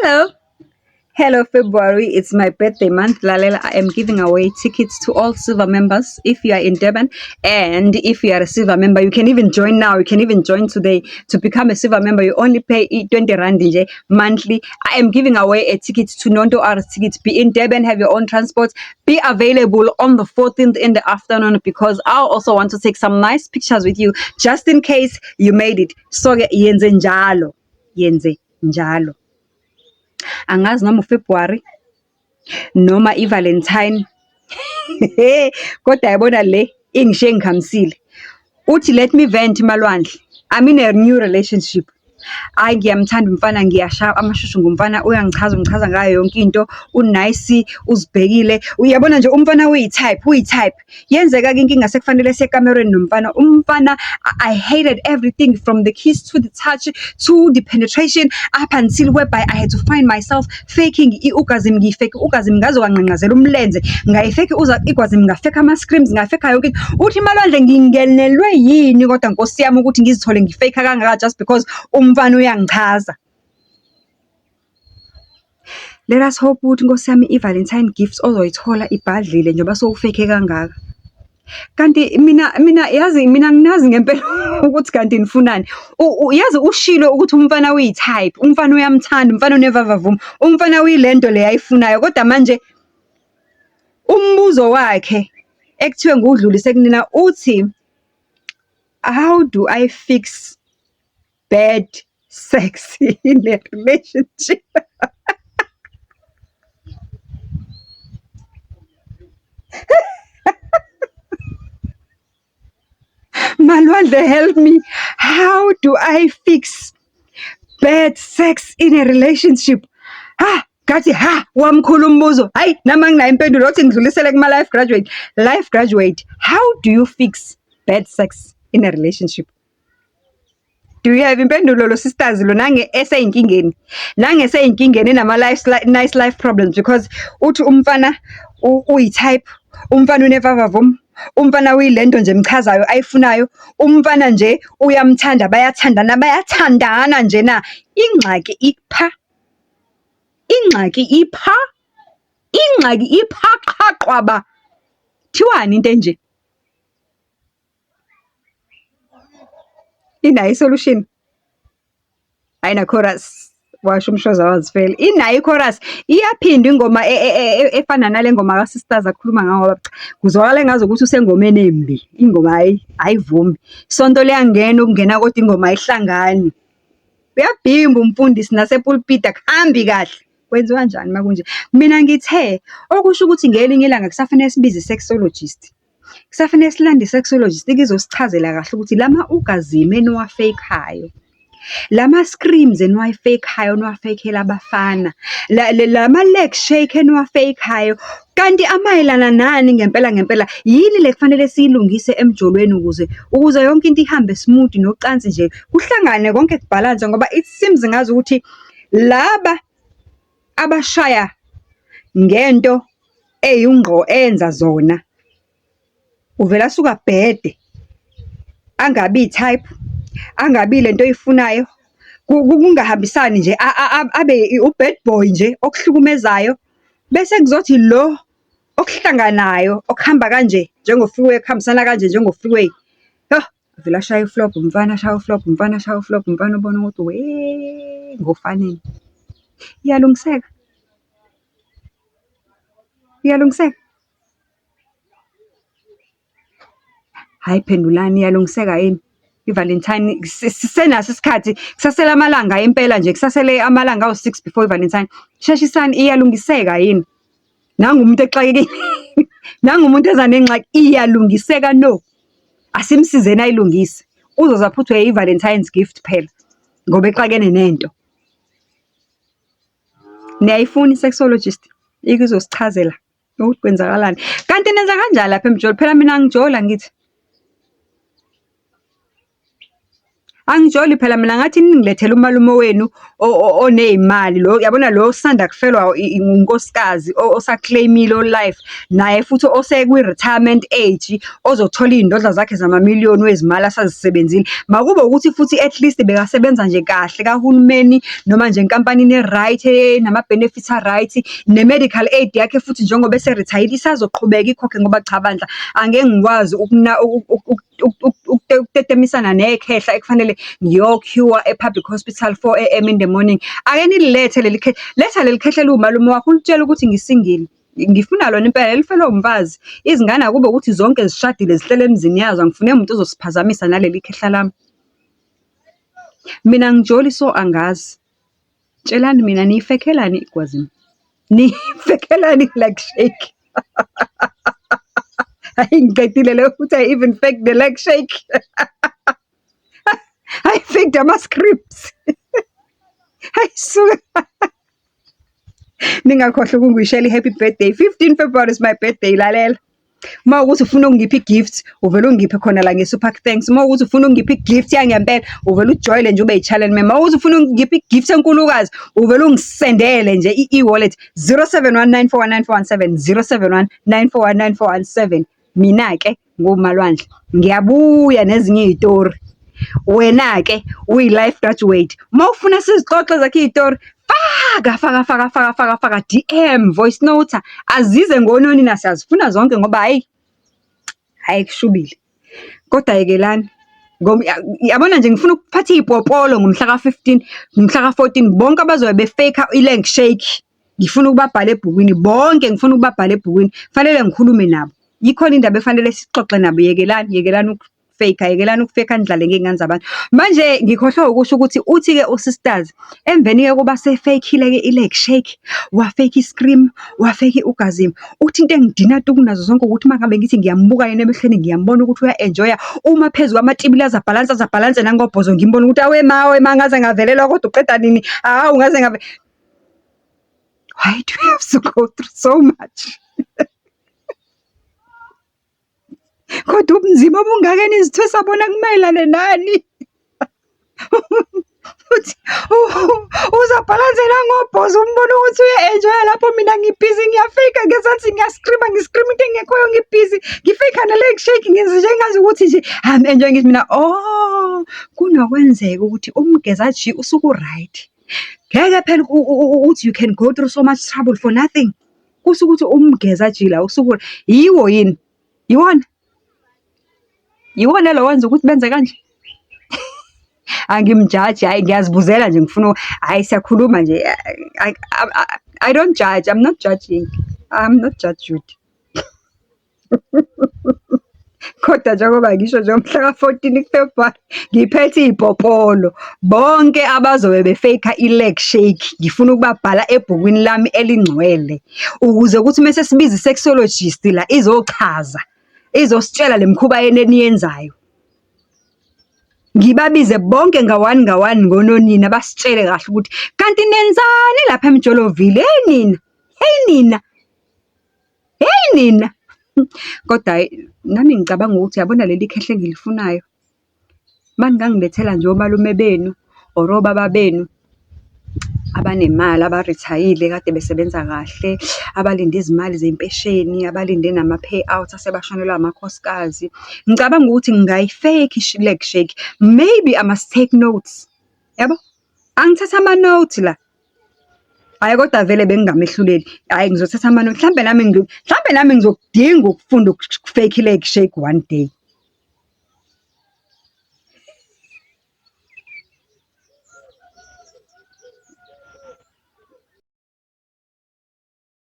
Hello. Hello, February. It's my birthday month. Lalela, I am giving away tickets to all silver members if you are in Durban. And if you are a silver member, you can even join now. You can even join today to become a silver member. You only pay 20 Rand monthly. I am giving away a ticket to Nondo Arts tickets. Be in Durban, have your own transport. Be available on the 14th in the afternoon because I also want to take some nice pictures with you just in case you made it. So, yenze njalo. Yenze njalo. Angazi noma uFebruary noma iValentine kodwa yabona le ingishiye ngikhamisile uthi let me vent Malwandle. I'm in a new relationship. Hayi ngiyamthanda umfana ngiyashaya amashushu ngumfana uyangichaza ngayo yonke into unice uzibhekile uyabona nje umfana uyi-type yenzeka ke inkinga sekufanele sekamerweni nomfana umfana I hated everything from the kiss to the touch to the penetration up until whereby I had to find myself faking i-orgasm ngiyifake orgasm ngaze wanqenqazela umlenze ngayifake i-orgasm ngafake ama-screams ngafake yonke uthi Malwandle ngingenelwe yini kodwa nkosi yami ukuthi ngizithole ngifake kangaka just because umfana uyangichaza. Let us hope ukuthi nkosi yami i-Valentine gifts ozoyithola ibhadlile njengoba sowufake kangaka. Kanti mina yazi mina nginazi ngempela ukuthi kanti nifunani. Yazi ushilo ukuthi umfana uyi-type, umfana uyamthanda, umfana unevavavuma, umfana uyilento le ayifunayo kodwa manje umbuzo wakhe ekuthiwe ngudlulise kunina uthi how do I fix bad sex in a relationship? Malwandle, help me. How do I fix bad sex in a relationship? Kathi wamkhulu umbuzo. Hayi nama nginayo impendulo othi ngidlulisele kuma life graduate. Life graduate, how do you fix bad sex in a relationship? Do you have impendulo lo sisters lo nange eseyinkingeni? Nange eseyinkingeni nama nice life problems because uthi umfana uyi-type, umfana unevavavum, umfana uyilento nje emchazayo ayifunayo, umfana nje uyamthanda bayathandana nje na. Ingxaki ipha qhaqwaba. Thiwani into enje? Inayo isolution? Ayina chorus. Washo umshoza wazifela. Inayo chorus. Iyaphinda ingoma efana nale ngoma kaSisters akhuluma ngayo ngoba kuzwakala ngazi ukuthi usengomeni embi. Ingoma ayivumi. Sonto liyangena ukungena kodwa ingoma ayihlangani. Uyabhimba umfundisi nasepulpit akuhambi kahle. Kwenziwa kanjani makunje? Mina ngithe okusho ukuthi ngelinye ilanga kusafanele sibize sexologist. Kusafanele silande sexologist ikizosichazela kahle ukuthi lama orgasm eniwafakayo, lama screams eniwafakayo niwafakela abafana, lama leg shake eniwafakayo kanti amayelana nani ngempela yini le kufanele siyilungise emjolweni ukuze yonke into ihambe smooth nocansi nje kuhlangane konke kubalance ngoba it seems ngazi ukuthi laba abashaya ngento eyungqo enza zona uvela suka bhede angabi type angabi lento oyifunayo kungahambisani nje abe u-bad boy nje okuhlukumezayo bese kuzothi lo okuhlanganayo okuhamba kanje njengo-freeway kuhambisana kanje njengo-freeway vela shaya iflop umfana shaya uflop umfana ubona ukuthi we ngofaneni iyalungiseka. Hayi phendulani iyalungiseka yini? iValentine sisenaso isikhathi kusasele amalanga impela nje kusasele amalanga awu-6 before iValentine. Sheshisani iyalungiseka yini? Nangu umuntu exakekile. Nangu umuntu eza nengxaki iyalungiseka no. Asimsizeni ayilungise. Uzozaphuthwe iValentine's gift phela ngoba exakene nento. Niyayifuna i-sexologist ikuzosichazela ukuthi kwenzakalani. Kanti nenza kanjani lapha emjolo? Phela mina ngijola ngithi Angijoli phela mina ngathi ningilethele umalume wenu oney'mali lo, yabona lo osanda kufelwa unkosikazi osaclaimile o-life, naye futhi osekwi-retirement age ozothola iy'ndodla zakhe zamamiliyoni wezimali asazisebenzile. Makube ukuthi futhi at least bekasebenza nje kahle kahulumeni noma nje enkampanini e-right nama-benefits a-right, ne-medical aid yakhe futhi njengoba ese-rethayile isazoqhubeka ikhokhe ngoba cha bandla angeke ngikwazi ukutetemisana nekhehla ekufanele ngiyokhiwa e-public hospital 4 AM in the morning. Ake nililethe letha leli khehla liwumalume wakho ulitshela ukuthi ngisingile. Ngifuna lona impela elifelwa umfazi. Izingane akube ukuthi zonke zishadile zihlele emzini yazo, angifune umuntu ozosiphazamisa naleli khehla lami. Mina ngijoli so angazi. Tshelani mina niyifekhelani igwazini? Niyifekhelani like shake? Hayi ngiqedile leyo futhi I even fake the leg shake. I faked ama-scripts. Hayi suka. Ningakhohlwa ukungishela i-happy birthday. 15 February is my birthday, lalela. Uma ukuthi ufuna ukungipha i-gift, uvela ungiphe khona la nge-Super Thanks. Uma ukuthi ufuna ukungipha i-gift yangempela, uvela ujoyile nje ube yi-channel member. Uma ukuthi ufuna ukungipha i-gift enkulukazi, uvela ungisendele nje i-e-wallet 0719419417 0719419417. Mina-ke ngoMalwandle ngiyabuya nezinye iy'tori. Wena-ke uyi-life graduate. Uma ufuna sizixoxe zakhe iy'tori, faka DM voice note azize ngononina siyazifuna zonke ngoba hayi kushubile. Kodwa yekelani yabona nje ngifuna ukuphatha iy'popolo ngomhla ka-15 ngomhla ka-14 bonke abazobe befake i-leg shake. Ngifuna ukubabhala ebhukwini bonke, ngifuna ukubabhala ebhukwini. Fanele ngikhulume nabo. Yikhona indaba efanele sixoxe nabo. Yekelani ukufake, yekelani ukufake nidlale ngey'ngane zabantu. Manje ngikhohlwa ukusho ukuthi uthi-ke usisters emveni-ke kuba sefake-ile-ke i-leg shake, wafake i-scream, wafake i-orgasm. Uthi into engidina tu kunazo zonke ukuthi uma ngabe ngithi ngiyambuka yena emehlweni ngiyambona ukuthi uya-enjoya. Uma phezu kwamatibili azabhalanse nangobhozo ngimbona ukuthi awe ma ngaze ngavelelwa kodwa uqeda nini? Hawu ngaze ngabe. Why do you have to go through so much? Kodwa ubunzima obungakeni izitho sabona kumayelane nani? Uthi uzabhalanse nangobhozo umbona ukuthi uya-enjoya lapho mina ngibhizi ngiyafika ngezathi ngiyascreama into engekhoyo ngibhizi ngifika ne-leg shake ngenze njengazi ukuthi nje I'm enjoying it mina. Kunokwenzeka ukuthi umgezaji usuke u-right. Ngeke phela uthi you can go through so much trouble for nothing. Kusuke ukuthi umgezaji la usuke yiwo yini? Yiwona lo wenza ukuthi benze kanje? Angimjaji, hayi ngiyazibuzela nje ngifuna hayi siyakhuluma nje. I don't judge. I'm not judging. I'm not judged. Kodwa njengoba ngisho nje umhla ka-14 February ngiphethe iy'popolo bonke abazobe befake i-leg shake. Ngifuna ukubabhala ebhukwini lami elingcwele ukuze ukuthi mase sibiza i-sexologist la izochaza, izositshela le mkhuba eniyenzayo. Ngibabize bonke ngawani ngononina basitshele kahle ukuthi kanti nenzani lapha eMjoloville. Hey nina. Kodwa nami ngicabanga ukuthi yabona leli khehle engilifunayo. Maningangilethela nje omalume benu or obaba benu abanemali, abarithayile kade besebenza kahle, abalinde izimali zempesheni, abalinde nama-payout asebashonelwa amakhosikazi. Ngicabanga ukuthi ngingayifake i-leg shake. Maybe I must take notes. Yabo? Angithatha ama-notes la. Hayi kodwa vele bengingamehluleli. Hayi ngizothatha ama-notes. Mhlambe nami ngizokudinga ukufunda ukufake i-leg shake one day.